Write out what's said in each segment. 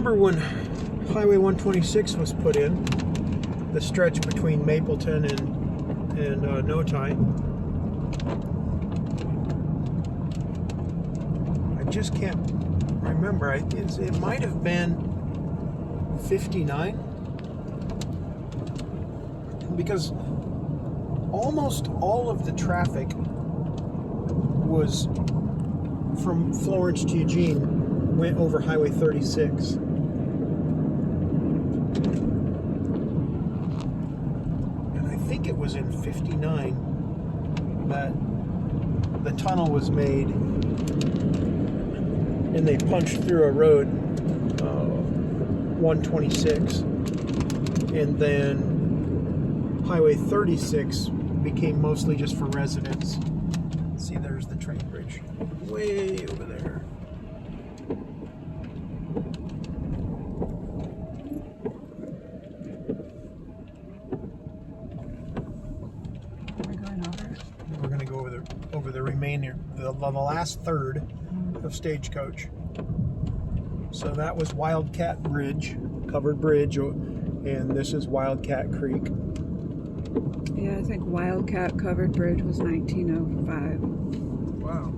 remember when Highway 126 was put in, the stretch between Mapleton and Notai. I just can't remember. It might have been 59, because almost all of the traffic was from Florence to Eugene went over Highway 36. And I think it was in 59 that the tunnel was made and they punched through a road, 126, and then Highway 36 became mostly just for residents. See, there's the train bridge way over there. We're going over. We're going to go over the remainder, the last third of Stagecoach. So that was Wildcat Bridge, covered bridge, and this is Wildcat Creek. Yeah, I think Wildcat Covered Bridge was 1905. Wow.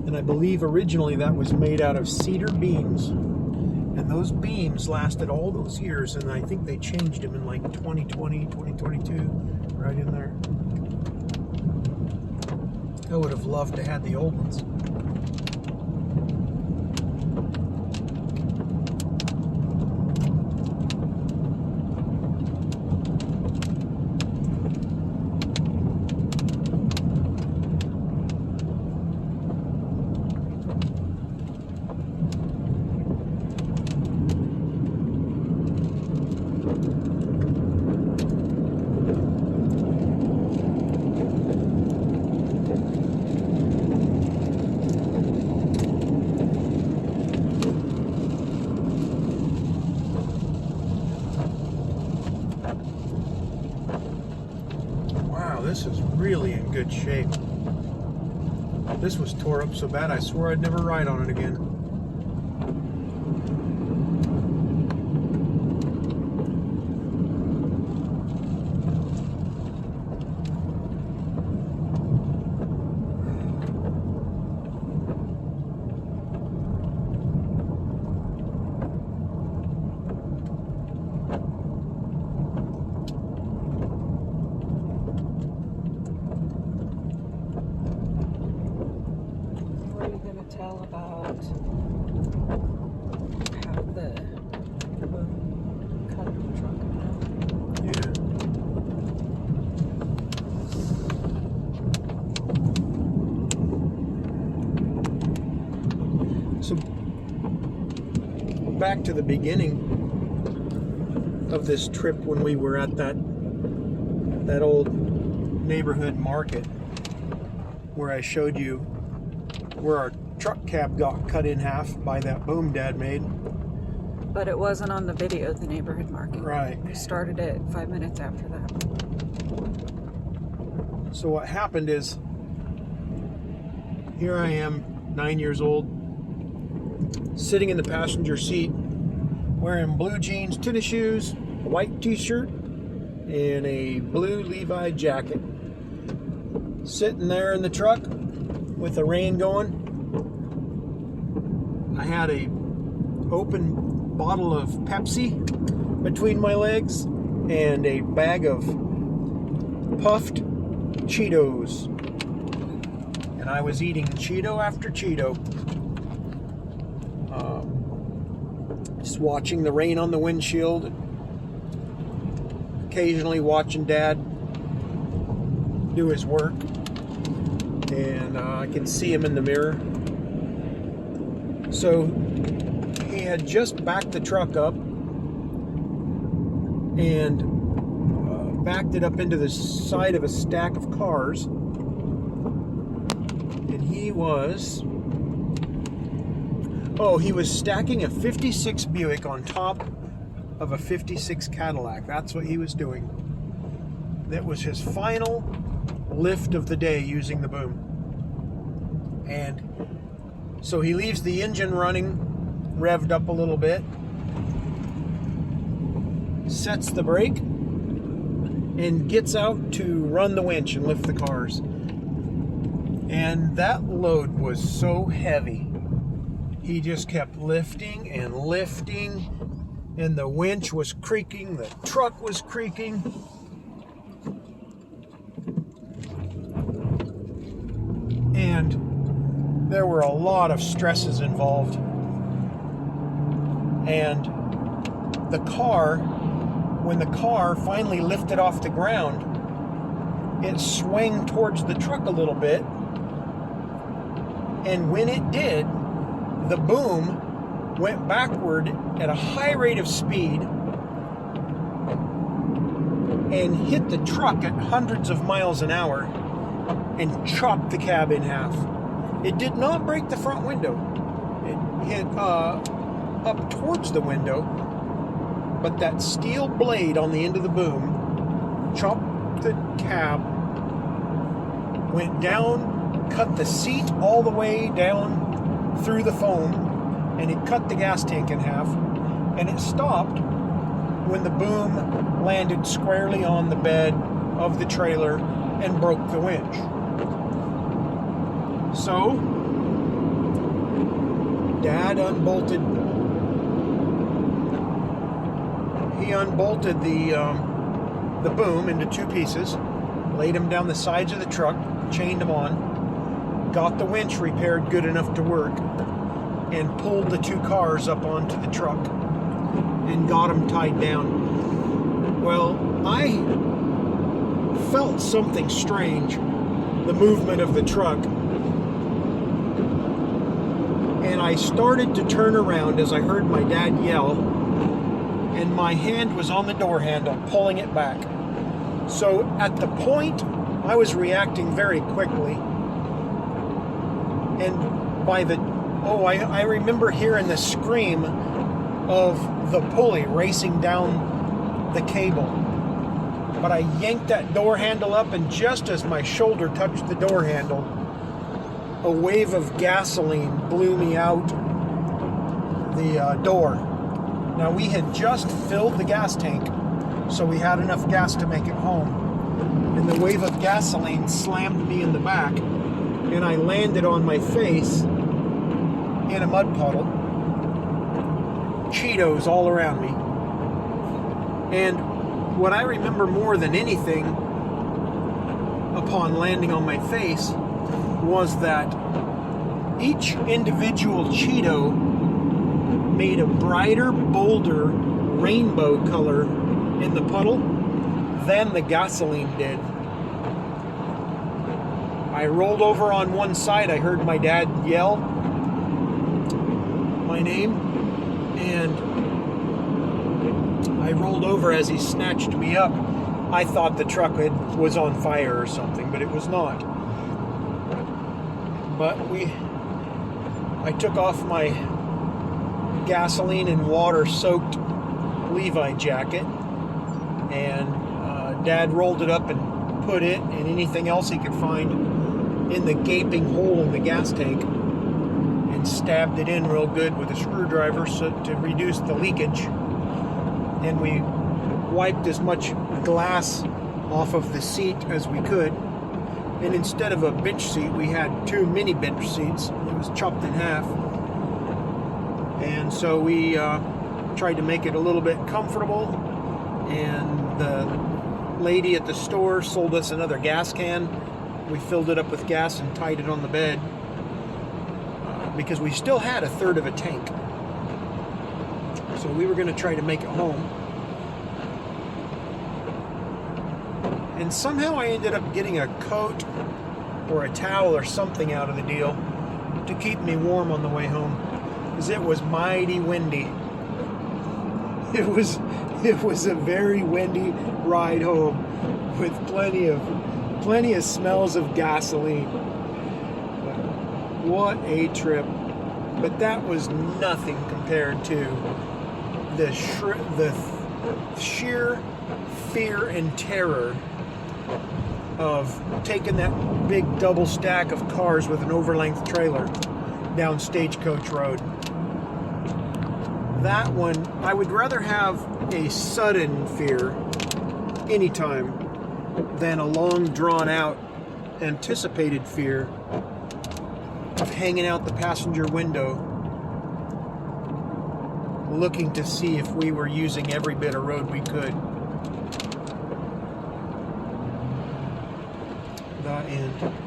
And I believe originally that was made out of cedar beams. And those beams lasted all those years, and I think they changed them in like 2020, 2022, right in there. I would have loved to have the old ones. This is really in good shape. This was tore up so bad I swore I'd never ride on it again. Tell about how the boom cut the trunk out. Yeah. So back to the beginning of this trip when we were at that old neighborhood market where I showed you where our truck cab got cut in half by that boom Dad made. But it wasn't on the video of the neighborhood market. Right. We started it 5 minutes after that. So what happened is, here I am, 9 years old, sitting in the passenger seat, wearing blue jeans, tennis shoes, a white t-shirt, and a blue Levi jacket. Sitting there in the truck with the rain going. I had a open bottle of Pepsi between my legs and a bag of puffed Cheetos. And I was eating Cheeto after Cheeto. Just watching the rain on the windshield. Occasionally watching Dad do his work. And I can see him in the mirror. So he had just backed the truck up and backed it up into the side of a stack of cars. And he was stacking a 56 Buick on top of a 56 Cadillac. That's what he was doing. That was his final lift of the day using the boom. And so he leaves the engine running revved up a little bit, sets the brake, and gets out to run the winch and lift the cars. And that load was so heavy. He just kept lifting and lifting, and the winch was creaking, the truck was creaking. And there were a lot of stresses involved. And the car, when the car finally lifted off the ground, it swung towards the truck a little bit. And when it did, the boom went backward at a high rate of speed and hit the truck at hundreds of miles an hour and chopped the cab in half. It did not break the front window. It hit up towards the window, but that steel blade on the end of the boom chopped the cab, went down, cut the seat all the way down through the foam, and it cut the gas tank in half, and it stopped when the boom landed squarely on the bed of the trailer and broke the winch. So Dad unbolted the boom into two pieces, laid them down the sides of the truck, chained them on, got the winch repaired good enough to work, and pulled the two cars up onto the truck and got them tied down. Well, I felt something strange, the movement of the truck, and I started to turn around as I heard my dad yell, and my hand was on the door handle, pulling it back. So at the point, I was reacting very quickly, and by the, I remember hearing the scream of the pulley racing down the cable. But I yanked that door handle up, and just as my shoulder touched the door handle, a wave of gasoline blew me out the door. Now, we had just filled the gas tank, so we had enough gas to make it home. And the wave of gasoline slammed me in the back, and I landed on my face in a mud puddle. Cheetos all around me. And what I remember more than anything upon landing on my face was that each individual Cheeto made a brighter, bolder rainbow color in the puddle than the gasoline did. I rolled over on one side. I heard my dad yell my name, and I rolled over as he snatched me up. I thought the truck was on fire or something, but it was not. But I took off my gasoline and water-soaked Levi jacket, and Dad rolled it up and put it and anything else he could find in the gaping hole in the gas tank, and stabbed it in real good with a screwdriver to reduce the leakage. And we wiped as much glass off of the seat as we could. And instead of a bench seat, we had two mini bench seats. It was chopped in half. And so we tried to make it a little bit comfortable. And the lady at the store sold us another gas can. We filled it up with gas and tied it on the bed because we still had a third of a tank. So we were going to try to make it home. And somehow I ended up getting a coat or a towel or something out of the deal to keep me warm on the way home, because it was mighty windy. It was a very windy ride home with plenty of smells of gasoline. What a trip. But that was nothing compared to the sheer fear and terror of taking that big double stack of cars with an overlength trailer down Stagecoach Road. that one, I would rather have a sudden fear anytime than a long drawn out anticipated fear of hanging out the passenger window looking to see if we were using every bit of road we could. The end.